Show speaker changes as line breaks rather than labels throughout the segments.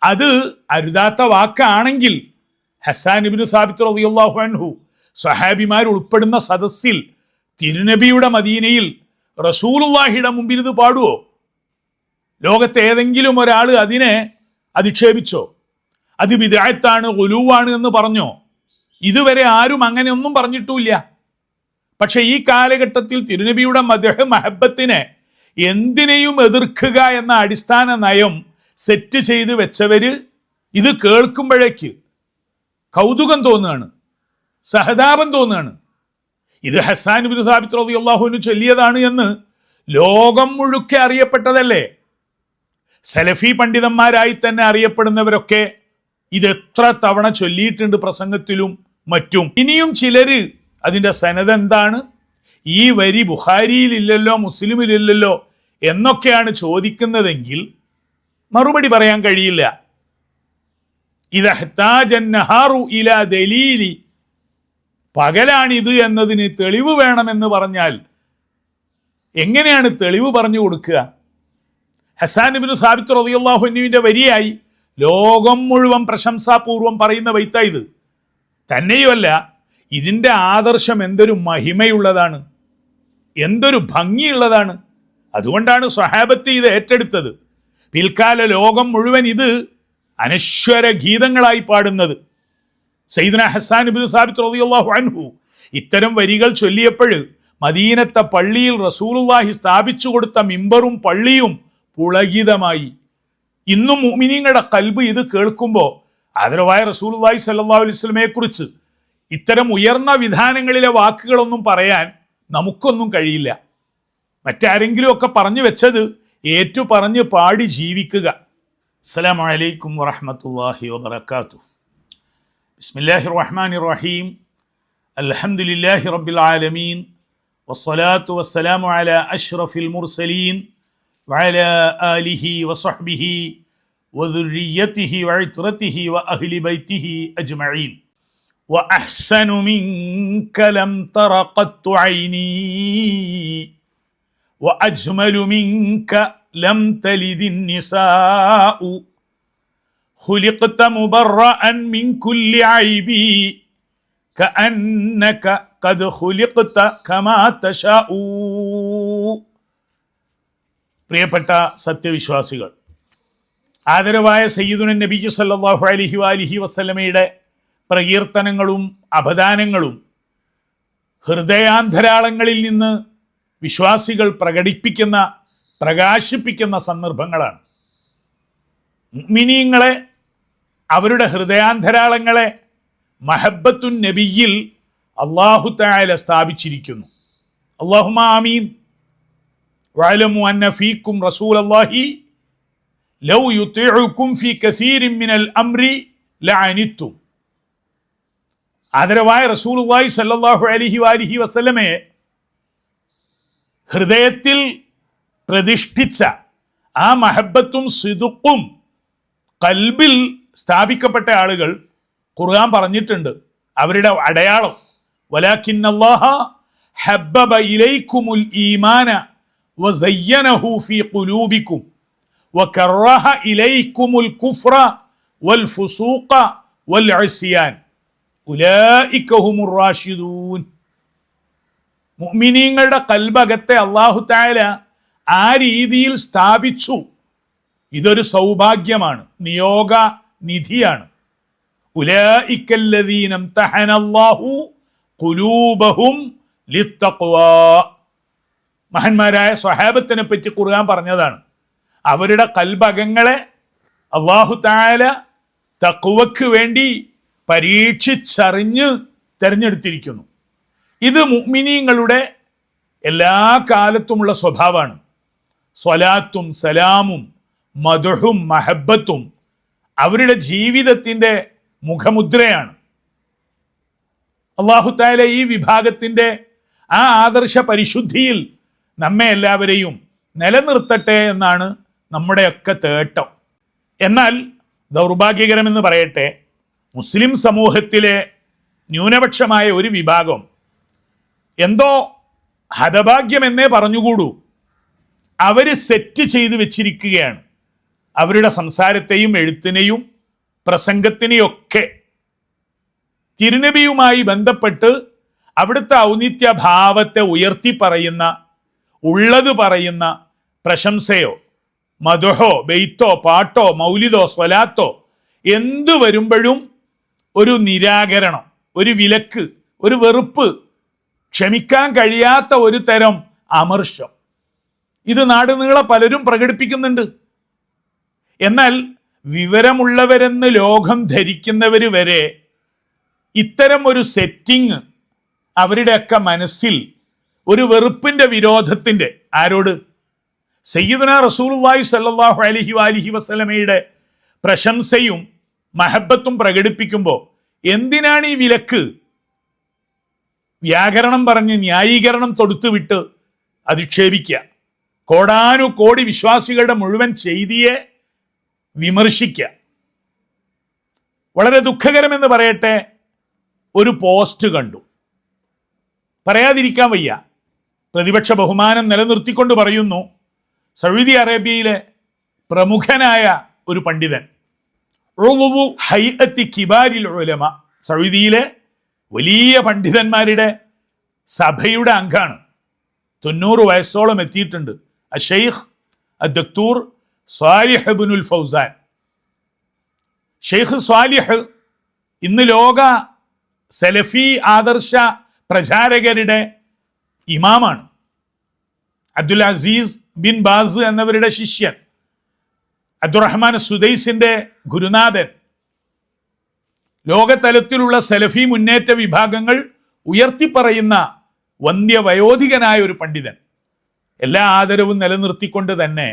അത് അരുതാത്ത വാക്കാണെങ്കിൽ ഹസ്സാൻ ഇബ്നു സാബിത്ത് റളിയല്ലാഹു അൻഹു സ്വഹാബിമാർ ഉൾപ്പെടുന്ന സദസ്സിൽ തിരുനബിയുടെ മദീനയിൽ റസൂലുള്ളാഹിയുടെ മുമ്പിൽ ഇത് പാടുവോ? ലോകത്തെ ഏതെങ്കിലും ഒരാൾ അതിനെ അധിക്ഷേപിച്ചോ? അത് ബിദ്അത്താണ്, ഗുലൂവാണ് എന്ന് പറഞ്ഞോ? ഇതുവരെ ആരും അങ്ങനെയൊന്നും പറഞ്ഞിട്ടുമില്ല. പക്ഷെ ഈ കാലഘട്ടത്തിൽ തിരുനബിയുടെ മദ്ഹ് മഹബത്തിനെ എന്തിനേയും എതിർക്കുക എന്ന അടിസ്ഥാന നയം സെറ്റ് ചെയ്ത് വെച്ചവര് ഇത് കേൾക്കുമ്പോഴേക്ക് കൗതുകം തോന്നുകയാണ്, സഹതാപം തോന്നുകയാണ്. ഇത് ഹസ്സാൻ ഇബ്നു സാബിത്ത് റളിയല്ലാഹു അൻഹു ചൊല്ലിയതാണ് എന്ന് ലോകം മുഴുക്കെ അറിയപ്പെട്ടതല്ലേ. സലഫി പണ്ഡിതന്മാരായി തന്നെ അറിയപ്പെടുന്നവരൊക്കെ ഇത് എത്ര തവണ ചൊല്ലിയിട്ടുണ്ട് പ്രസംഗത്തിലും മറ്റും. ഇനിയും ചിലര് അതിൻ്റെ സനദ് എന്താണ്, ഈ വരി ബുഖാരിയിലില്ലല്ലോ മുസ്ലിമിലില്ലല്ലോ എന്നൊക്കെയാണ് ചോദിക്കുന്നതെങ്കിൽ മറുപടി പറയാൻ കഴിയില്ല. ദലീലി, പകലാണിത് എന്നതിന് തെളിവ് വേണമെന്ന് പറഞ്ഞാൽ എങ്ങനെയാണ് തെളിവ് പറഞ്ഞു കൊടുക്കുക? ഹസ്സാൻ ഇബ്നു സാബിത്ത് റളിയല്ലാഹു അൻഹുവിന്റെ വരിയായി ലോകം മുഴുവൻ പ്രശംസാപൂർവം പറയുന്ന ബൈത്ത ഇത്. തന്നെയുമല്ല, ഇതിൻ്റെ ആദർശം എന്തൊരു മഹിമയുള്ളതാണ്, എന്തൊരു ഭംഗിയുള്ളതാണ്. അതുകൊണ്ടാണ് സ്വഹാബത്ത് ഇത് ഏറ്റെടുത്തത്. പിൽക്കാല ലോകം മുഴുവൻ ഇത് അനശ്വര ഗീതങ്ങളായി പാടുന്നത്. സയ്യിദുനാ ഹസ്സാൻ ഇബ്നു സാബിത്ത് റളിയല്ലാഹു അൻഹു ഇത്തരം വരികൾ ചൊല്ലിയപ്പോൾ മദീനത്തെ പള്ളിയിൽ റസൂലുള്ളാഹി സ്ഥാപിച്ചു കൊടുത്ത മിമ്പറും പള്ളിയും പുളകിതമായി. ഇന്നും മുഅ്മിനീങ്ങളുടെ ഖൽബ് ഇത് കേൾക്കുമ്പോൾ ആദരവായ റസൂലുള്ളാഹി സ്വല്ലല്ലാഹു അലൈഹി വസല്ലമയെ കുറിച്ച് ഇത്തരം ഉയർന്ന വിധാനങ്ങളിലെ വാക്കുകളൊന്നും പറയാൻ നമുക്കൊന്നും കഴിയില്ല. മറ്റാരെങ്കിലും ഒക്കെ പറഞ്ഞു വെച്ചത് ഏറ്റു പറഞ്ഞ് പാടി ജീവിക്കുക. അസ്സലാമു അലൈക്കും വറഹ്മത്തുള്ളാഹി വബറകാതുഹു. ബിസ്മില്ലാഹിർ റഹ്മാനിർ റഹീം. അൽഹംദുലില്ലാഹി റബ്ബിൽ ആലമീൻ വസ്സലാത്തു വസ്സലാമു അലാ അഷ്റഫിൽ മുർസലീൻ വഅലാ ആലിഹി വസഹ്ബിഹി വദുർരിയ്യതിഹി വഇത്റതിഹി വഅഹ്ലി ബൈതിഹി അജ്മഈൻ. وأحسن منك لم تر قط عيني وأجمل منك لم تلد النساء خلقت مبرأ من كل عيب كأنك قد خلقت كما تشاء. പ്രിയപ്പെട്ട സത്യവിശ്വാസികൾ, ആദരവായ സയ്യിദുന നബി സല്ലല്ലാഹു അലൈഹി വഅലിഹി വസല്ലമയുടെ പ്രകീർത്തനങ്ങളും അപദാനങ്ങളും ഹൃദയാന്തരാളങ്ങളിൽ നിന്ന് വിശ്വാസികൾ പ്രകാശിപ്പിക്കുന്ന സന്ദർഭങ്ങളാണ്. മുഅ്മിനീങ്ങളെ, അവരുടെ ഹൃദയാന്തരാളങ്ങളെ മഹബ്ബത്തുൻ നബിയിൽ അല്ലാഹു തആല സ്ഥാപിച്ചിരിക്കുന്നു. അല്ലാഹുമ്മ ആമീൻ. വഅലമു അന്ന ഫീക്കും റസൂലല്ലാഹി ലൗ യുതിഉകും ഫീ കസീരിൻ മിനൽ അംരി ലഅനിത്തും. ആദരവായ റസൂലുള്ളാഹി സ്വല്ലല്ലാഹു അലൈഹി വഅലിഹി വസല്ലമയെ ഹൃദയത്തിൽ പ്രതിഷ്ഠിച്ച ആ മഹബ്ബത്തും സിദുഖും ഖൽബിൽ സ്ഥാപിക്കപ്പെട്ട ആളുകൾ ഖുർആൻ പറഞ്ഞിട്ടുണ്ട്. അവരുടെ അടയാളം വലാകിന്നല്ലാഹ ഹബ്ബബ ഇലൈക്കുമുൽ ഈമാന വസയ്യനഹു ഫീ ഖുലൂബിക്കും വകറഹ ഇലൈക്കുമുൽ കുഫ്ര വൽ ഫുസൂഖ വൽ ഇസ്യാൻ ഉലൈക ഹുമുർ റാഷിദൂൻ. മുഅ്മിനീങ്ങളുടെ ഖൽബകത്തെ അല്ലാഹു തആല ആ രീതിയിൽ സ്ഥാപിച്ചു. ഇതൊരു സൗഭാഗ്യമാണ്, നിയോഗ നിധിയാണ്. ഉലൈകല്ലദീന ഇംതഹനല്ലാഹു ഖുലൂബഹും ലിത്തഖ്വാ. മഹാന്മാരായ സ്വഹാബത്തിനെ പറ്റി ഖുർആൻ പറഞ്ഞതാണ്. അവരുടെ ഖൽബകങ്ങളെ അല്ലാഹു തആല തഖ്വയ്ക്ക് വേണ്ടി പരീക്ഷിച്ചറിഞ്ഞ് തിരഞ്ഞെടുത്തിരിക്കുന്നു. ഇത് മുഅ്മിനീങ്ങളുടെ എല്ലാ കാലത്തുമുള്ള സ്വഭാവമാണ്. സ്വലാത്തും സലാമും മദ്ഹും മഹബ്ബത്തും അവരുടെ ജീവിതത്തിൻ്റെ മുഖമുദ്രയാണ്. അല്ലാഹു തആല ഈ വിഭാഗത്തിൻ്റെ ആ ആദർശ പരിശുദ്ധിയിൽ നമ്മെ എല്ലാവരെയും നിലനിർത്തട്ടെ എന്നാണ് നമ്മുടെയൊക്കെ തേട്ടം. എന്നാൽ ദൗർഭാഗ്യകരമെന്ന് പറയട്ടെ, മുസ്ലിം സമൂഹത്തിലെ ന്യൂനപക്ഷമായ ഒരു വിഭാഗം എന്തോ ഹതഭാഗ്യമെന്നേ പറഞ്ഞുകൂടൂ, അവർ സെറ്റ് ചെയ്ത് വെച്ചിരിക്കുകയാണ്. അവരുടെ സംസാരത്തെയും എഴുത്തിനെയും പ്രസംഗത്തിനെയൊക്കെ തിരുനബിയുമായി ബന്ധപ്പെട്ട് അവിടുത്തെ ഔന്നിത്യഭാവത്തെ ഉയർത്തി പറയുന്ന, ഉള്ളത് പറയുന്ന പ്രശംസയോ മദഹോ ബെയ്ത്തോ പാട്ടോ മൗലിദോ സ്വലാത്തോ എന്തു വരുമ്പോഴും ഒരു നിരാകരണം, ഒരു വിലക്ക്, ഒരു വെറുപ്പ്, ക്ഷമിക്കാൻ കഴിയാത്ത ഒരു തരം അമർഷം, ഇത് നാടുനീളെ പലരും പ്രകടിപ്പിക്കുന്നുണ്ട്. എന്നാൽ വിവരമുള്ളവരെന്ന് ലോകം ധരിക്കുന്നവർ വരെ ഇത്തരം ഒരു സെറ്റിങ് അവരുടെയൊക്കെ മനസ്സിൽ ഒരു വെറുപ്പിന്റെ, വിരോധത്തിന്റെ, ആരോട്? സയ്യിദുനാ റസൂലുള്ളാഹി സ്വല്ലല്ലാഹു അലൈഹി വസല്ലമയുടെ പ്രശംസയും മഹബത്തും പ്രകടിപ്പിക്കുമ്പോൾ എന്തിനാണ് ഈ വിലക്ക്? വ്യാകരണം പറഞ്ഞ് ന്യായീകരണം തൊടുത്തുവിട്ട് അധിക്ഷേപിക്കുക, കോടാനുകോടി വിശ്വാസികളുടെ മുഴുവൻ ചെയ്തിയെ വിമർശിക്കുക. വളരെ ദുഃഖകരമെന്ന് പറയട്ടെ, ഒരു പോസ്റ്റ് കണ്ടു, പറയാതിരിക്കാൻ വയ്യ. പ്രതിപക്ഷ ബഹുമാനം നിലനിർത്തിക്കൊണ്ട് പറയുന്നു, സൗദി അറേബ്യയിലെ പ്രമുഖനായ ഒരു പണ്ഡിതൻ, ഉളുവു ഹൈഅത്തി കിബാരിൽ ഉലമ, സൗദിയിലെ വലിയ പണ്ഡിതന്മാരുടെ സഭയുടെ അംഗമാണ്, 90 വയസ്സോളം എത്തിയിട്ടുണ്ട്, അഷെയ്ഖ് അദ്ദക്തൂർ സ്വാലിഹ് ഇബ്നുൽ ഫൗസാൻ. ഷെയ്ഖ് സ്വാലിഹ് ഇന്ന് ലോക സലഫി ആദർശ പ്രചാരകരുടെ ഇമാമാണ്. അബ്ദുൽ അസീസ് ബിൻ ബാസ് എന്നവരുടെ ശിഷ്യൻ, അബ്ദുറഹ്മാൻ സുദൈസിന്റെ ഗുരുനാഥൻ, ലോകതലത്തിലുള്ള സലഫി മുന്നേറ്റ വിഭാഗങ്ങൾ ഉയർത്തിപ്പറയുന്ന വന്ധ്യവയോധികനായ ഒരു പണ്ഡിതൻ. എല്ലാ ആദരവും നിലനിർത്തിക്കൊണ്ട് തന്നെ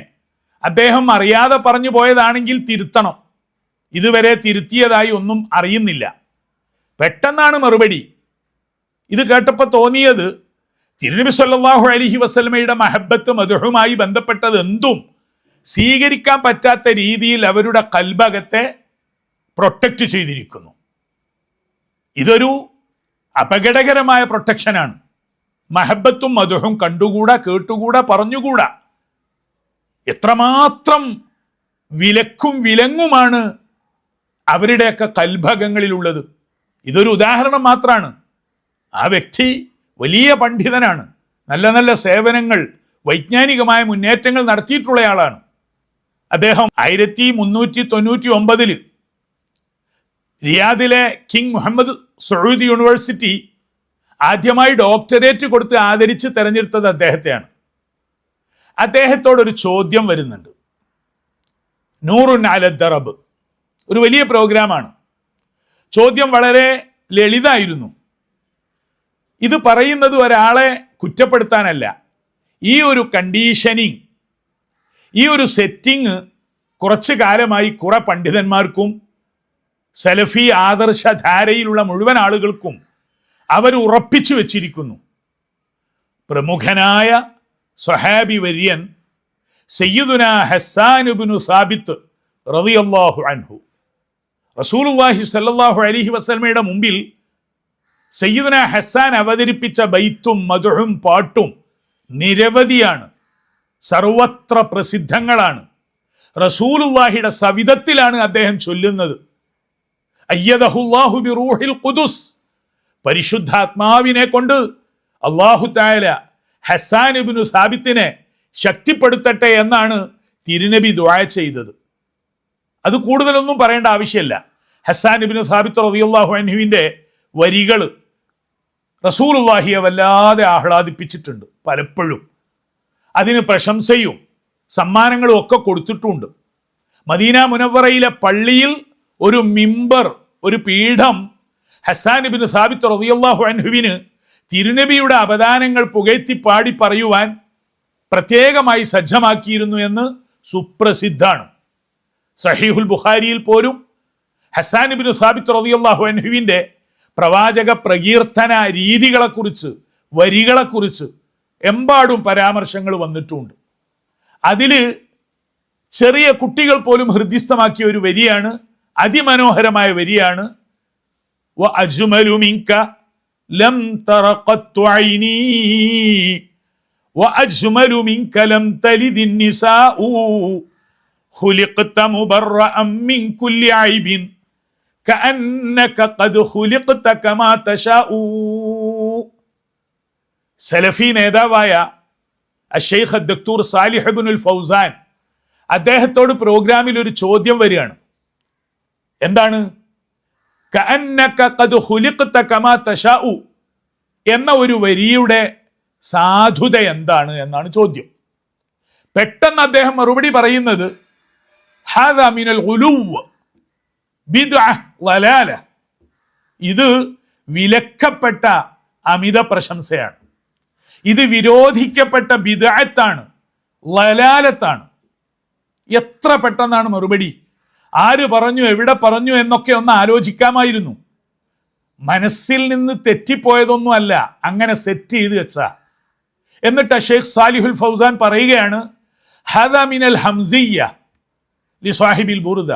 അദ്ദേഹം അറിയാതെ പറഞ്ഞു പോയതാണെങ്കിൽ തിരുത്തണം. ഇതുവരെ തിരുത്തിയതായി ഒന്നും അറിയുന്നില്ല. പെട്ടെന്നാണ് മറുപടി. ഇത് കേട്ടപ്പോൾ തോന്നിയത്, തിരുനബി സല്ലല്ലാഹു അലൈഹി വസല്ലമയുടെ മഹബത്ത് മദ്ഹുമായി ബന്ധപ്പെട്ടത് എന്തും സ്വീകരിക്കാൻ പറ്റാത്ത രീതിയിൽ അവരുടെ കൽബകത്തെ പ്രൊട്ടക്റ്റ് ചെയ്തിരിക്കുന്നു. ഇതൊരു അപകടകരമായ പ്രൊട്ടക്ഷനാണ്. മഹബത്തും മദ്ഹും കണ്ടുകൂടാ, കേട്ടുകൂടാ, പറഞ്ഞുകൂടാ. എത്രമാത്രം വിലക്കും വിലങ്ങുമാണ് അവരുടെയൊക്കെ കൽഭകങ്ങളിലുള്ളത്. ഇതൊരു ഉദാഹരണം മാത്രമാണ്. ആ വ്യക്തി വലിയ പണ്ഡിതനാണ്, നല്ല നല്ല സേവനങ്ങൾ, വൈജ്ഞാനികമായ മുന്നേറ്റങ്ങൾ നടത്തിയിട്ടുള്ളയാളാണ്. അദ്ദേഹം 1399 റിയാദിലെ കിങ് മുഹമ്മദ് സൗദി യൂണിവേഴ്സിറ്റി ആദ്യമായി ഡോക്ടറേറ്റ് കൊടുത്ത് ആദരിച്ച് തെരഞ്ഞെടുത്തത് അദ്ദേഹത്തെയാണ്. അദ്ദേഹത്തോടൊരു ചോദ്യം വരുന്നുണ്ട്. നൂറുൻ അല ദറബ്, ഒരു വലിയ പ്രോഗ്രാമാണ്. ചോദ്യം വളരെ ലളിതായിരുന്നു. ഇത് പറയുന്നത് ഒരാളെ കുറ്റപ്പെടുത്താനല്ല. ഈ ഒരു കണ്ടീഷനിങ്, ഈ ഒരു സെറ്റിങ് കുറച്ചു കാലമായി കുറെ പണ്ഡിതന്മാർക്കും സലഫി ആദർശധാരയിലുള്ള മുഴുവൻ ആളുകൾക്കും അവർ ഉറപ്പിച്ചു വെച്ചിരിക്കുന്നു. പ്രമുഖനായ സ്വഹാബി വര്യൻ സയ്യിദുനാ ഹസ്സാൻ ഇബ്നു സാബിത്ത് റളിയല്ലാഹു അൻഹു റസൂലുള്ളാഹി സ്വല്ലല്ലാഹു അലൈഹി വസല്ലമയുടെ മുമ്പിൽ സയ്യിദുനാ ഹസ്സാൻ അവതരിപ്പിച്ച ബൈത്തും മദ്ഹും പാട്ടും നിരവധിയാണ്, സർവത്ര പ്രസിദ്ധങ്ങളാണ്. റസൂലുള്ളാഹിയുടെ സവിധത്തിലാണ് അദ്ദേഹം ചൊല്ലുന്നത്. അയ്യദഹുല്ലാഹു ബിറൂഹിൽ ഖുദുസ്, പരിശുദ്ധാത്മാവിനെ കൊണ്ട് അല്ലാഹു തആല ഹസ്സാൻ ഇബ്നു സാബിത്തിനെ ശക്തിപ്പെടുത്തട്ടെ എന്നാണ് തിരുനബി ദുആ ചെയ്തത്. അത് കൂടുതലൊന്നും പറയേണ്ട ആവശ്യമില്ല. ഹസ്സാൻ ഇബ്നു സാബിത്ത് റളിയല്ലാഹു അൻഹുവിന്റെ വരികൾ റസൂലുള്ളാഹിയെ വല്ലാതെ ആഹ്ലാദിപ്പിച്ചിട്ടുണ്ട്. പലപ്പോഴും അതിന് പ്രശംസയും സമ്മാനങ്ങളും ഒക്കെ കൊടുത്തിട്ടുണ്ട്. മദീന മുനവ്വറയിലെ പള്ളിയിൽ ഒരു മിമ്പർ, ഒരു പീഠം ഹസ്സാൻ ഇബ്നു സാബിത്ത് റളിയല്ലാഹു അൻഹുവിന് തിരുനബിയുടെ അപദാനങ്ങൾ പുകഴ്ത്തി പാടി പറയുവാൻ പ്രത്യേകമായി സജ്ജമാക്കിയിരുന്നു എന്ന് സുപ്രസിദ്ധാണ്. സഹീഹുൽ ബുഖാരിയിൽ പോലും ഹസ്സാൻ ഇബ്നു സാബിത്ത് റളിയല്ലാഹു അൻഹുവിന്റെ പ്രവാചക പ്രകീർത്തന രീതികളെക്കുറിച്ച്, വരികളെക്കുറിച്ച് എമ്പാടും പരാമർശങ്ങൾ വന്നിട്ടുണ്ട്. അതിൽ ചെറിയ കുട്ടികൾ പോലും ഹൃദ്യസ്ഥമാക്കിയ ഒരു വരിയാണ്, അതിമനോഹരമായ വരിയാണ്. വ അജ്മലു മിൻക ലം തറ ഖത്തു ഐനി വ അജ്മലു മിൻക ലം തലിദി നിസാഉ ഖുലിഖ്ത മുബറഅൻ മിൻ കുല്ലി ഐബിൻ കഅന്നക ഖദ് ഖുലിഖ്ത കമാ തശാഉ. സലഫി നേതാവായ അശ്ശൈഖ് ദക്തൂർ സാലിഹ് ഇബ്നുൽ ഫൗസാൻ അദ്ദേഹത്തോട് പ്രോഗ്രാമിൽ ഒരു ചോദ്യം വരികയാണ്. എന്താണ്? കഅന്നക ഖദ് ഖുലിഖ്ത കമാ തശാഉ എന്ന ഒരു വരിയുടെ സാധുത എന്താണ് എന്നാണ് ചോദ്യം. പെട്ടെന്ന് അദ്ദേഹം മറുപടി പറയുന്നത് ഹാദാ മിനൽ ഗുലൂവ് ബിദ്അ വലാല, ഇത് വിലക്കപ്പെട്ട അമിത പ്രശംസയാണ്, ഇത് വിരോധിക്കപ്പെട്ട ബിദ്അത്താണ്, വലാലത്താണ്. എത്ര പെട്ടെന്നാണ് മറുപടി! ആര് പറഞ്ഞു, എവിടെ പറഞ്ഞു എന്നൊക്കെ ഒന്ന് ആലോചിക്കാമായിരുന്നു. മനസ്സിൽ നിന്ന് തെറ്റിപ്പോയതൊന്നും അല്ല, അങ്ങനെ സെറ്റ് ചെയ്ത് വെച്ച. എന്നിട്ട് ഷെയ്ഖ് സാലിഹുൽ ഫൗസാൻ പറയുകയാണ് ഹദാ മിനൽ ഹംസിയ്യ ലി സാഹിബിൽ ബുർദ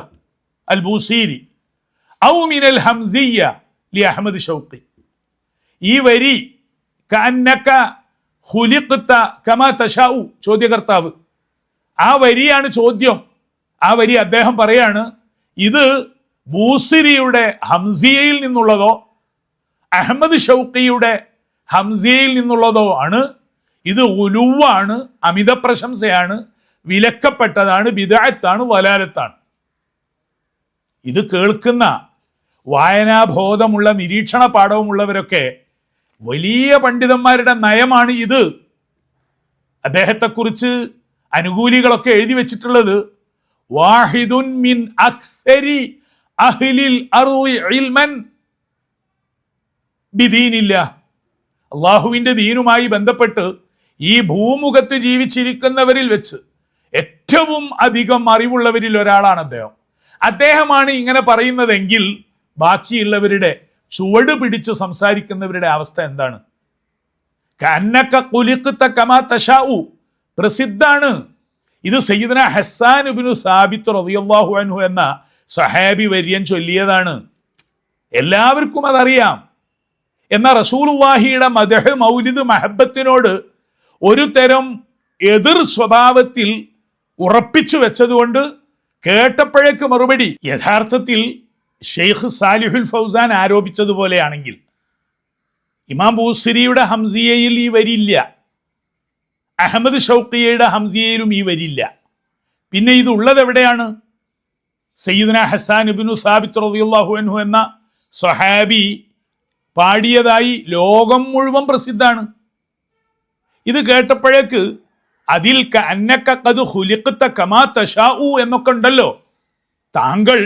അൽ ബൂസീരി ഔ മിനൽ ഹംസിയ്യ ലി അഹ്മദ് ഷൗഖി. ഈ വരി കഅന്നക ഖുലിഖ്ത കമാ തശാഉ, ചോദ്യകർത്താവ്, ആ വരിയാണ് ചോദ്യം. ആ വരി അദ്ദേഹം പറയാണ് ഇത് ബൂസിരിയുടെ ഹംസിയയിൽ നിന്നുള്ളതോ അഹ്മദ് ഷൗഖിയുടെ ഹംസിയയിൽ നിന്നുള്ളതോ ആണ്. ഇത് ഉലുവാണ്, അമിത പ്രശംസയാണ്, വിലക്കപ്പെട്ടതാണ്, ബിദ്അത്താണ്, വലാലത്താണ്. ഇത് കേൾക്കുന്ന വായനാബോധമുള്ള നിരീക്ഷണ പാഠവുമുള്ളവരൊക്കെ വലിയ പണ്ഡിതന്മാരുടെ നയമാണ് ഇത്. അദ്ദേഹത്തെക്കുറിച്ച് അനുകൂലികളൊക്കെ എഴുതി വെച്ചിട്ടുള്ളത് വാഹിദുൻ മിൻ അക്സരി അഹ്ലിൽ അർളി ഇൽമൻ ബിദീനില്ലാ, അള്ളാഹുവിൻ്റെ ദീനുമായി ബന്ധപ്പെട്ട് ഈ ഭൂമുഖത്ത് ജീവിച്ചിരിക്കുന്നവരിൽ വെച്ച് ഏറ്റവും അധികം അറിവുള്ളവരിൽ ഒരാളാണ് അദ്ദേഹം. അദ്ദേഹമാണ് ഇങ്ങനെ പറയുന്നതെങ്കിൽ ബാക്കിയുള്ളവരുടെ ചുവട് പിടിച്ച് സംസാരിക്കുന്നവരുടെ അവസ്ഥ എന്താണ്? കഅന്നക ഖുലിഖ്ത കമാ തശാഉ പ്രസിദ്ധാണ്. ഇത് സയ്യിദന ഹസ്സാൻ ഇബ്നു സാബിത്ത് റളിയല്ലാഹു അൻഹു എന്ന സഹാബി വര്യൻ ചൊല്ലിയതാണ്. എല്ലാവർക്കും അതറിയാം. എന്നാൽ റസൂലുള്ളാഹിയുടെ മദ്ഹ്, മൗലിദ്, മഹബത്തിനോട് ഒരു തരം എതിർ സ്വഭാവത്തിൽ ഉറപ്പിച്ചു വെച്ചതുകൊണ്ട് കേട്ടപ്പോഴേക്ക് മറുപടി യഥാർത്ഥത്തിൽ ഷെയ്ഖ് സാലിഹുൽ ഫൗസാൻ ആരോപിച്ചതുപോലെയാണെങ്കിൽ ഇമാം ബൂസിരിയുടെ ഹംസിയയിൽ ഈ വരില്ല, അഹമ്മദ് ഷൗഖിയുടെ ഹംസിയയിലും ഈ വരില്ല. പിന്നെ ഇത് ഉള്ളത് എവിടെയാണ്? സയ്യിദന ഹസ്സാൻ ഇബ്നു സാബിത്ത് റളിയല്ലാഹു അൻഹു എന്ന സ്വഹാബി പാടിയതായി ലോകം മുഴുവൻ പ്രസിദ്ധാണ്. ഇത് കേട്ടപ്പോഴേക്ക് അതിൽ കഅന്നക ഖദ് ഖുലിഖ്ത കമാ തശാഉ എന്നൊക്കെ ഉണ്ടല്ലോ, താങ്കൾ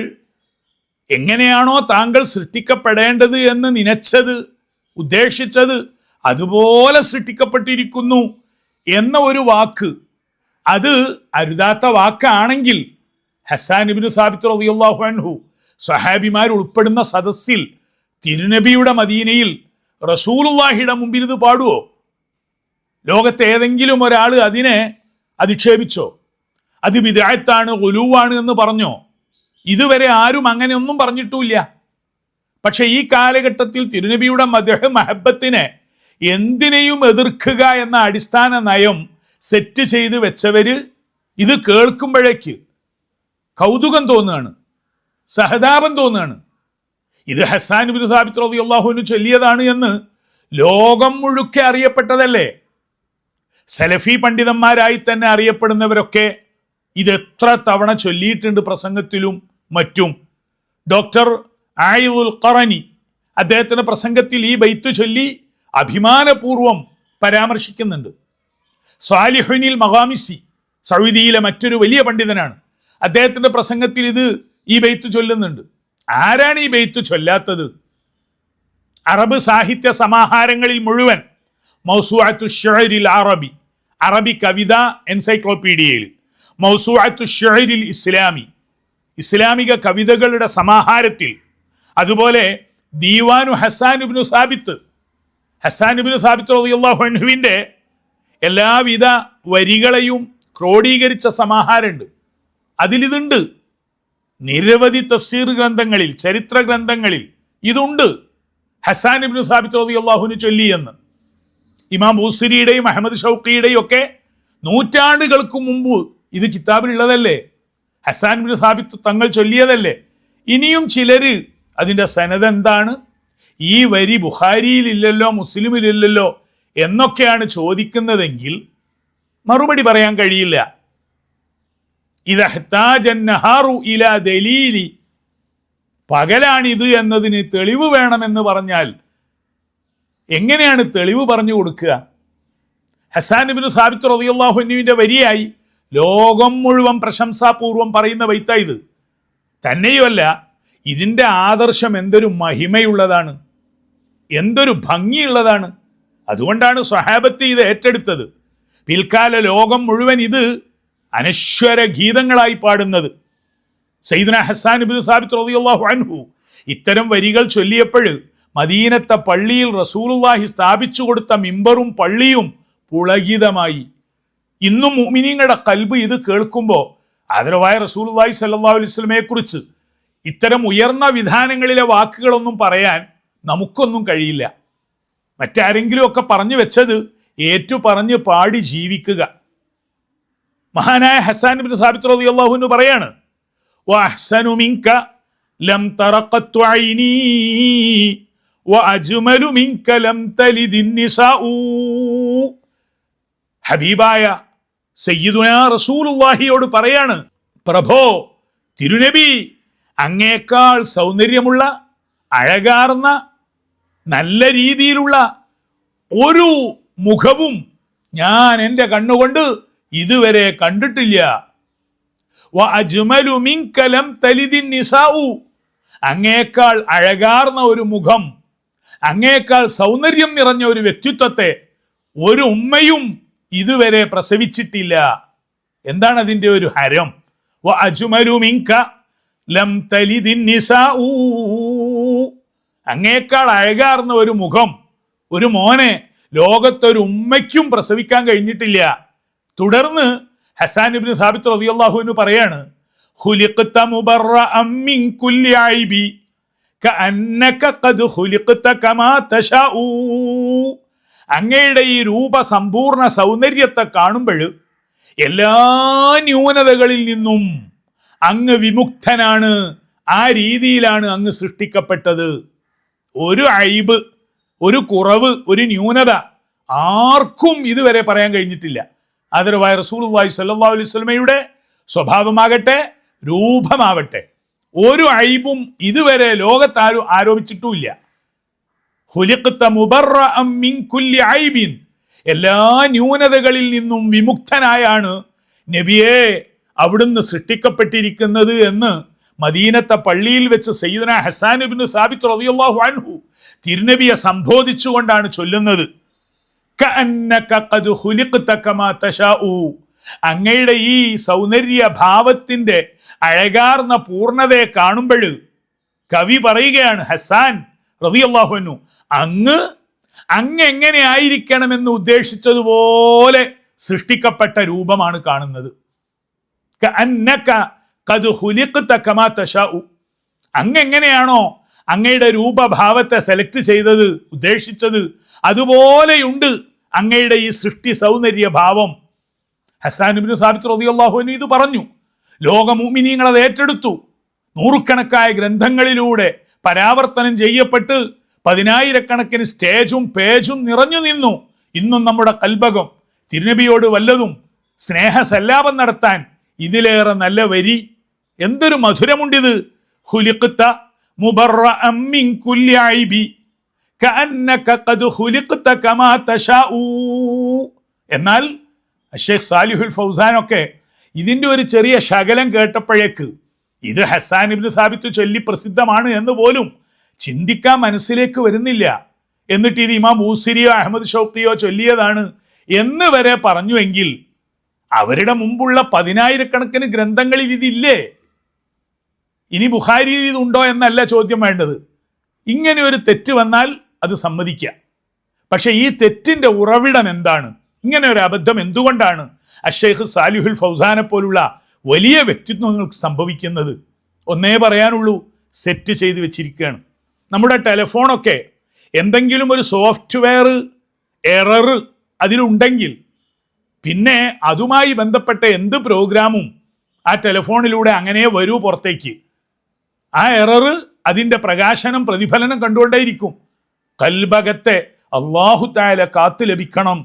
എങ്ങനെയാണോ താങ്കൾ സൃഷ്ടിക്കപ്പെടേണ്ടത് എന്ന് നനച്ചത്, ഉദ്ദേശിച്ചത്, അതുപോലെ സൃഷ്ടിക്കപ്പെട്ടിരിക്കുന്നു എന്ന ഒരു വാക്ക്, അത് അരുതാത്ത വാക്കാണെങ്കിൽ ഹസ്സാൻ ഇബ്നു സാബിത്ത് റളിയല്ലാഹു അൻഹു സ്വഹാബിമാർ ഉൾപ്പെടുന്ന സദസ്സിൽ തിരുനബിയുടെ മദീനയിൽ റസൂലുള്ളാഹിയുടെ മുമ്പിൽ ഇത് പാടുവോ? ലോകത്തെ ഏതെങ്കിലും ഒരാൾ അതിനെ അധിക്ഷേപിച്ചോ? അത് ബിദ്അത്താണ്, ഗുലൂവാണ് എന്ന് പറഞ്ഞോ? ഇതുവരെ ആരും അങ്ങനെയൊന്നും പറഞ്ഞിട്ടുമില്ല. പക്ഷെ ഈ കാലഘട്ടത്തിൽ തിരുനബിയുടെ മദ്ഹ്, മഹബത്തിനെ എന്തിനേയും എതിർക്കുക എന്ന അടിസ്ഥാന നയം സെറ്റ് ചെയ്ത് വെച്ചവര് ഇത് കേൾക്കുമ്പോഴേക്ക് കൗതുകം തോന്നുകയാണ്, സഹതാപം തോന്നുകയാണ്. ഇത് ഹസ്സാൻ ഇബ്നു സാബിത്ത് റളിയല്ലാഹു അൻഹു ചൊല്ലിയതാണ് എന്ന് ലോകം മുഴുക്കെ അറിയപ്പെട്ടതല്ലേ. സലഫി പണ്ഡിതന്മാരായി തന്നെ അറിയപ്പെടുന്നവരൊക്കെ ഇത് എത്ര തവണ ചൊല്ലിയിട്ടുണ്ട് പ്രസംഗത്തിലും മറ്റും. ഡോക്ടർ ആയിദുൽ ഖറനി അദ്ദേഹത്തിന്റെ പ്രസംഗത്തിൽ ഈ ബൈത്ത് ചൊല്ലി അഭിമാനപൂർവം പരാമർശിക്കുന്നുണ്ട്. സ്വാലിഹുനിൽ മഖാമിസി സൗദിയിലെ മറ്റൊരു വലിയ പണ്ഡിതനാണ്, അദ്ദേഹത്തിന്റെ പ്രസംഗത്തിൽ ഈ ബൈത്ത് ചൊല്ലുന്നുണ്ട്. ആരാണ് ഈ ബൈത്ത് ചൊല്ലാത്തത്? അറബ് സാഹിത്യ സമാഹാരങ്ങളിൽ മുഴുവൻ മൗസൂഅത്തു ഷിഅരിൽ അറബി, അറബി കവിത എൻസൈക്ലോപീഡിയയിൽ, മൗസൂഅത്തു ഷിഅരിൽ ഇസ്ലാമി, ഇസ്ലാമിക കവിതകളുടെ സമാഹാരത്തിൽ, അതുപോലെ ദീവാനു ഹസ്സാൻ ഇബ്നു സാബിത്ത്, ഹസ്സാൻ ഇബ്നു സാബിത്ത് റളിയല്ലാഹു അൻഹുവിൻ്റെ എല്ലാവിധ വരികളെയും ക്രോഡീകരിച്ച സമാഹാരമുണ്ട്. അതിലിതുണ്ട്. നിരവധി തഫ്സീർ ഗ്രന്ഥങ്ങളിൽ, ചരിത്ര ഗ്രന്ഥങ്ങളിൽ ഇതുണ്ട്. ഹസ്സാൻ ഇബ്നു സാബിത്ത് റളിയല്ലാഹുവിന് ചൊല്ലിയെന്ന്. ഇമാം ബൂസിരിയുടെയും അഹമ്മദ് ഷൗഖിയുടെയും ഒക്കെ നൂറ്റാണ്ടുകൾക്ക് മുമ്പ് ഇത് കിതാബിലുള്ളതല്ലേ. ഹസ്സാൻ ബിൻ സാബിത്ത് തങ്ങൾ ചൊല്ലിയതല്ലേ. ഇനിയും ചിലര് അതിൻ്റെ സനദ് എന്താണ്, ഈ വരി ബുഖാരിയിലില്ലല്ലോ മുസ്ലിമിലില്ലല്ലോ എന്നൊക്കെയാണ് ചോദിക്കുന്നതെങ്കിൽ മറുപടി പറയാൻ കഴിയില്ല. ഇദഹ്താജൻ നഹാറു ഇലാ ദലീലി, പകലാണിത് എന്നതിന് തെളിവ് വേണമെന്ന് പറഞ്ഞാൽ എങ്ങനെയാണ് തെളിവ് പറഞ്ഞു കൊടുക്കുക? ഹസ്സാൻ ഇബ്നു സാബിത്ത് റളിയല്ലാഹു അൻഹുവിന്റെ വരിയായി ലോകം മുഴുവൻ പ്രശംസാപൂർവം പറയുന്ന ബൈത്താ ഇത്. തന്നെയുമല്ല, ഇതിൻ്റെ ആദർശം എന്തൊരു മഹിമയുള്ളതാണ്, എന്തൊരു ഭംഗിയുള്ളതാണ്. അതുകൊണ്ടാണ് സ്വഹാബത്ത് ഇത് ഏറ്റെടുത്തത്. പിൽക്കാല ലോകം മുഴുവൻ ഇത് അനശ്വര ഗീതങ്ങളായി പാടുന്നത്. സയ്യിദുനാ ഹസ്സാൻ ഇബ്നു സാബിത്ത് റളിയല്ലാഹു അൻഹു ഇത്തരം വരികൾ ചൊല്ലിയപ്പോൾ മദീനത്തെ പള്ളിയിൽ റസൂലുള്ളാഹി സ്ഥാപിച്ചു കൊടുത്ത മിമ്പറും പള്ളിയും പുളകിതമായി. ഇന്നും മുഅ്മിനീങ്ങളുടെ ഖൽബ് ഇത് കേൾക്കുമ്പോൾ ആദരവായ റസൂലുള്ളാഹി സ്വല്ലല്ലാഹു അലൈഹി വസല്ലമയെ കുറിച്ച് ഇത്തരം ഉയർന്ന വിധാനങ്ങളിലെ വാക്കുകളൊന്നും പറയാൻ നമുക്കൊന്നും കഴിയില്ല. മറ്റാരെങ്കിലും ഒക്കെ പറഞ്ഞു വെച്ചത് ഏറ്റു പറഞ്ഞ് പാടി ജീവിക്കുക. മഹാനായ ഹസ്സാൻ ഇബ്നു സാബിത്ത് റളിയല്ലാഹു അൻഹു പറയാണ്, വഅഹ്സനു മിൻക ലം തറഖത്തു ഐനി വഅജ്മലു മിൻക ലം തലിദിൻ നിസാഉ. ഹബീബായ സയ്യിദുനാ റസൂലുള്ളാഹിയോട് പറയാണ്, പ്രഭോ തിരുനബി, അങ്ങേക്കാൾ സൗന്ദര്യമുള്ള അഴകാർന്ന നല്ല രീതിയിലുള്ള ഒരു മുഖവും ഞാൻ എൻ്റെ കണ്ണുകൊണ്ട് ഇതുവരെ കണ്ടിട്ടില്ല. വഅജ്മലു മിൻക ലം തലിദിൻ നിസാഉ, അങ്ങേക്കാൾ അഴകാർന്ന ഒരു മുഖം, അങ്ങേക്കാൾ സൗന്ദര്യം നിറഞ്ഞ ഒരു വ്യക്തിത്വത്തെ ഒരു ഉമ്മയും ഇതുവരെ പ്രസവിച്ചിട്ടില്ല. എന്താണ് അതിൻ്റെ ഒരു ഹരം? വഅജ്മലു മിൻക ലം തലിദിൻ നിസാഉ, അങ്ങേക്കാൾ അഴകാർന്ന ഒരു മുഖം, ഒരു മോനെ ലോകത്തൊരു ഉമ്മയ്ക്കും പ്രസവിക്കാൻ കഴിഞ്ഞിട്ടില്ല. തുടർന്ന് ഹസ്സാൻ ഇബ്നു സാബിത്ത് റളിയല്ലാഹു അൻഹു പറയാണ്, ഖുലിഖ്ത മുബറഅൻ മിൻ കുല്ലി ഐബി കഅന്നക ഖദ് ഖുലിഖ്ത കമാ തശാഉ. അങ്ങയുടെ ഈ രൂപസമ്പൂർണ്ണ സൗന്ദര്യത്തെ കാണുമ്പോൾ എല്ലാ ന്യൂനതകളിൽ നിന്നും അങ്ങ് വിമുക്തനാണ്. ആ രീതിയിലാണ് അങ്ങ് സൃഷ്ടിക്കപ്പെട്ടത്. ഒരു ഐബ്, ഒരു കുറവ്, ഒരു ന്യൂനത ആർക്കും ഇതുവരെ പറയാൻ കഴിഞ്ഞിട്ടില്ല. ആദരവായ റസൂലുള്ളാഹി സ്വല്ലല്ലാഹു അലൈഹി വസല്ലമയുടെ സ്വഭാവമാകട്ടെ രൂപമാവട്ടെ ഒരു ഐബും ഇതുവരെ ലോകത്താരും ആരോപിച്ചിട്ടുമില്ല. ഖുലിഖ്ത മുബറഅൻ മിൻ കുല്ലി ഐബിൻ, എല്ലാ ന്യൂനതകളിൽ നിന്നും വിമുക്തനായാണ് നബിയെ അവിടുന്ന് സൃഷ്ടിക്കപ്പെട്ടിരിക്കുന്നത് എന്ന് മദീനത്തെ പള്ളിയിൽ വെച്ച് സയ്യിദുനാ ഹസ്സാൻ ഇബ്നു സാബിത്ത് റളിയല്ലാഹു അൻഹു തിരുനബിയെ സംബോധിച്ചുകൊണ്ടാണ് ചൊല്ലുന്നത്. കഅന്നക ഖദ് ഖുലിഖ്ത കമാ തശാഉ, അങ്ങയുടെ ഈ സൗന്ദര്യ ഭാവത്തിന്റെ അഴകാർന്ന പൂർണ്ണതയെ കാണുമ്പോൾ കവി പറയുകയാണ്, ഹസ്സാൻ റളിയല്ലാഹു അൻഹു, അങ്ങ് എങ്ങനെ ആയിരിക്കണമെന്ന് ഉദ്ദേശിച്ചതുപോലെ സൃഷ്ടിക്കപ്പെട്ട രൂപമാണ് കാണുന്നത്. കഅന്നക ഖദ് ഖുലിഖ്ത കമാ തശാഉ, അങ്ങ് എങ്ങനെയാണോ അങ്ങയുടെ രൂപഭാവത്തെ സെലക്ട് ചെയ്തത്, ഉദ്ദേശിച്ചത്, അതുപോലെയുണ്ട് അങ്ങയുടെ ഈ സൃഷ്ടി സൗന്ദര്യ ഭാവം. ഹസ്സാൻ ഇബ്നു സാബിത്ത് റളിയല്ലാഹു അൻഹു ഇത് പറഞ്ഞു. ലോക മുഅ്മിനീങ്ങൾ അത് ഏറ്റെടുത്തു. നൂറുകണക്കായ ഗ്രന്ഥങ്ങളിലൂടെ പരാവർത്തനം ചെയ്യപ്പെട്ട് 10,000-കണക്കിന് സ്റ്റേജും പേജും നിറഞ്ഞു നിന്നു. ഇന്നും നമ്മുടെ കൽബകം തിരുനബിയോട് വല്ലതും സ്നേഹസല്ലാപം നടത്താൻ ഇതിലേറെ നല്ല വരി, എന്തൊരു മധുരമുണ്ടിത്. ഖുലിഖ്ത മുബറഅൻ മിൻ കുല്ലി ഐബി കഅന്നക ഖദ് ഖുലിഖ്ത കമാ തശാഉ. എന്നാൽ ഷെയ്ഖ് സാലിഹുൽ ഫൗസാനൊക്കെ ഇതിൻ്റെ ഒരു ചെറിയ ശകലം കേട്ടപ്പോഴേക്ക് ഇത് ഹസ്സാൻ ഇബ്നു സാബിത്ത് ചൊല്ലി പ്രസിദ്ധമാണ് എന്ന് പോലും ചിന്തിക്കാൻ മനസ്സിലേക്ക് വരുന്നില്ല. എന്നിട്ട് ഇത് ഇമാം ബൂസിരിയോ അഹമ്മദ് ഷൗക്കിയോ ചൊല്ലിയതാണ് എന്ന് വരെ പറഞ്ഞുവെങ്കിൽ അവരുടെ മുമ്പുള്ള 10,000-കണക്കിന് ഗ്രന്ഥങ്ങളിൽ ഇതില്ലേ? ഇനി ബുഖാരിയിൽ ഇതുണ്ടോ എന്നല്ല ചോദ്യം വേണ്ടത്. ഇങ്ങനെ ഒരു തെറ്റ് വന്നാൽ അത് സമ്മതിക്കുക. പക്ഷെ ഈ തെറ്റിൻ്റെ ഉറവിടം എന്താണ്? ഇങ്ങനെ ഒരു അബദ്ധം എന്തുകൊണ്ടാണ് അഷ്ശൈഖ് സാലിഹുൽ ഫൗസാനെ പോലുള്ള വലിയ വ്യക്തിത്വങ്ങൾക്ക് സംഭവിക്കുന്നത്? ഒന്നേ പറയാനുള്ളൂ, സെറ്റ് ചെയ്ത് വെച്ചിരിക്കുകയാണ്. നമ്മുടെ ടെലിഫോണൊക്കെ എന്തെങ്കിലും ഒരു സോഫ്റ്റ്വെയർ എറർ അതിലുണ്ടെങ്കിൽ പിന്നെ അതുമായി ബന്ധപ്പെട്ട എന്ത് പ്രോഗ്രാമും ആ ടെലിഫോണിലൂടെ അങ്ങനെ വരൂ പുറത്തേക്ക്. ആ എറർ അതിൻ്റെ പ്രകാശനം പ്രതിഫലനം കണ്ടുകൊണ്ടേയിരിക്കും. കൽബകത്തെ അല്ലാഹു തആല കാത്തു ലഭിക്കണം.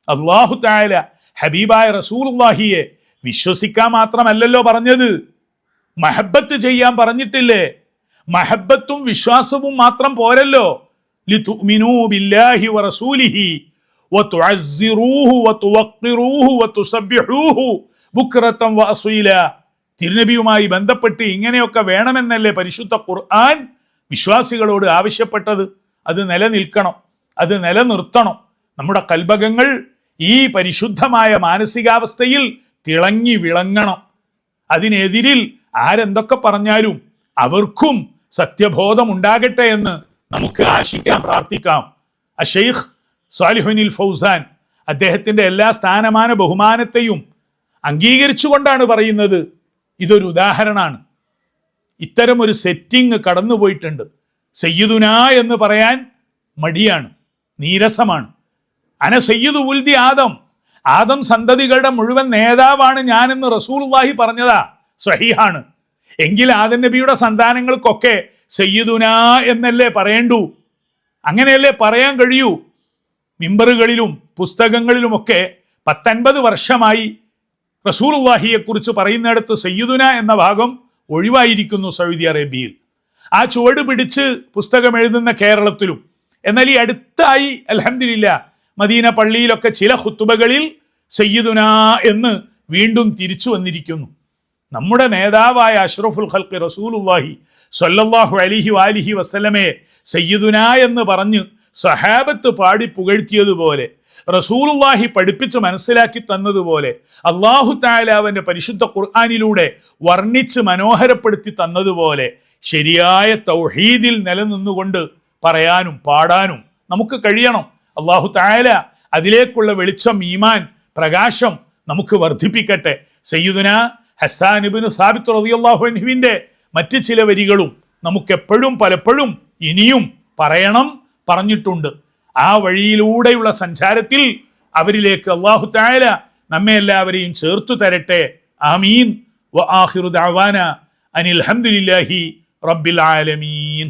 അല്ലാഹു തആല ഹബീബായ റസൂലുള്ളാഹിയെ വിശ്വസിക്കാൻ മാത്രമല്ലല്ലോ പറഞ്ഞത്, മഹബത്ത് ചെയ്യാൻ പറഞ്ഞിട്ടില്ലേ? മഹബത്തും വിശ്വാസവും മാത്രം പോരല്ലോ. ലിതുഅ്മിനൂ ബില്ലാഹി വറസൂലിഹി വതുഅസ്സിറൂഹു വതുവഖിറൂഹു വതുസബ്ബിഹൂഹു ബുക്റതൻ വഅസീല. തിരുനബിയുമായി ബന്ധപ്പെട്ട് ഇങ്ങനെയൊക്കെ വേണമെന്നല്ലേ പരിശുദ്ധ ഖുർആൻ വിശ്വാസികളോട് ആവശ്യപ്പെട്ടത്? അത് നിലനിൽക്കണം, അത് നിലനിർത്തണം. നമ്മുടെ കൽബകങ്ങൾ ഈ പരിശുദ്ധമായ മാനസികാവസ്ഥയിൽ തിളങ്ങി വിളങ്ങണം. അതിനെതിരിൽ ആരെന്തൊക്കെ പറഞ്ഞാലും അവർക്കും സത്യബോധം ഉണ്ടാകട്ടെ എന്ന് നമുക്ക് ആശിക്കാം, പ്രാർത്ഥിക്കാം. അഷെയ്ഖ് സ്വാലിഹുൽ ഫൗസാൻ അദ്ദേഹത്തിൻ്റെ എല്ലാ സ്ഥാനമാന ബഹുമാനത്തെയും അംഗീകരിച്ചുകൊണ്ടാണ് പറയുന്നത്, ഇതൊരു ഉദാഹരണമാണ്. ഇത്തരമൊരു സെറ്റിംഗ് കടന്നുപോയിട്ടുണ്ട്. സയ്യിദുന എന്ന് പറയാൻ മടിയാണ്, നീരസമാണ്. അന സയ്യിദു ഉൽദി ആദം, ആദം സന്തതികളുടെ മുഴുവൻ നേതാവാണ് ഞാനെന്ന് റസൂലുള്ളാഹി പറഞ്ഞതാ, സ്വഹീഹാണ്. എങ്കിൽ ആദം നബിയുടെ സന്താനങ്ങൾക്കൊക്കെ സയ്യിദുന എന്നല്ലേ പറയേണ്ടൂ? അങ്ങനെയല്ലേ പറയാൻ കഴിയൂ? മിമ്പറുകളിലും പുസ്തകങ്ങളിലുമൊക്കെ 50 വർഷമായി റസൂലുള്ളാഹിയെക്കുറിച്ച് പറയുന്നിടത്ത് സയ്യിദുന എന്ന ഭാഗം ഒഴിവായിരിക്കുന്നു സൗദി അറേബ്യയിൽ. ആ ചുവട് പിടിച്ച് പുസ്തകം എഴുതുന്ന കേരളത്തിലും. എന്നാൽ ഈ അടുത്തായി അൽഹംദുലില്ലാ മദീന പള്ളിയിലൊക്കെ ചില ഖുതുബകളിൽ സയ്യിദുന എന്ന് വീണ്ടും തിരിച്ചു വന്നിരിക്കുന്നു. നമ്മുടെ നേതാവായ അഷ്റഫുൽ ഖൽഖ് റസൂലുള്ളാഹി സ്വല്ലല്ലാഹു അലൈഹി വാലിഹി വസല്ലമയെ സയ്യിദുന എന്ന് പറഞ്ഞ് സഹാബത്ത് പാടി പുകഴ്ത്തിയതുപോലെ, റസൂലുള്ളാഹി പഠിപ്പിച്ച് മനസ്സിലാക്കി തന്നതുപോലെ, അല്ലാഹു തആല അവൻ്റെ പരിശുദ്ധ ഖുർആനിലൂടെ വർണ്ണിച്ച് മനോഹരപ്പെടുത്തി തന്നതുപോലെ ശരിയായ തൗഹീദിൽ നിലനിന്നുകൊണ്ട് പറയാനും പാടാനും നമുക്ക് കഴിയണം. അല്ലാഹു തആല അതിലേക്കുള്ള വെളിച്ചം, ഈമാൻ, പ്രകാശം നമുക്ക് വർദ്ധിപ്പിക്കട്ടെ. സയ്യിദുന ഹസ്സാൻ ഇബ്നു സാബിത്ത് റളിയല്ലാഹു അൻഹുവിൻ്റെ മറ്റ് ചില വരികളും നമുക്കെപ്പോഴും പലപ്പോഴും ഇനിയും പറയണം, പറഞ്ഞിട്ടുണ്ട്. ആ വഴിയിലൂടെയുള്ള സഞ്ചാരത്തിൽ അവരിലേക്ക് അല്ലാഹു തആല നമ്മെ എല്ലാവരെയും ചേർത്തു തരട്ടെ. ആമീൻ. വ ആഖിറു ദഅവാന അനിൽ ഹംദുലില്ലാഹി റബ്ബിൽ ആലമീൻ.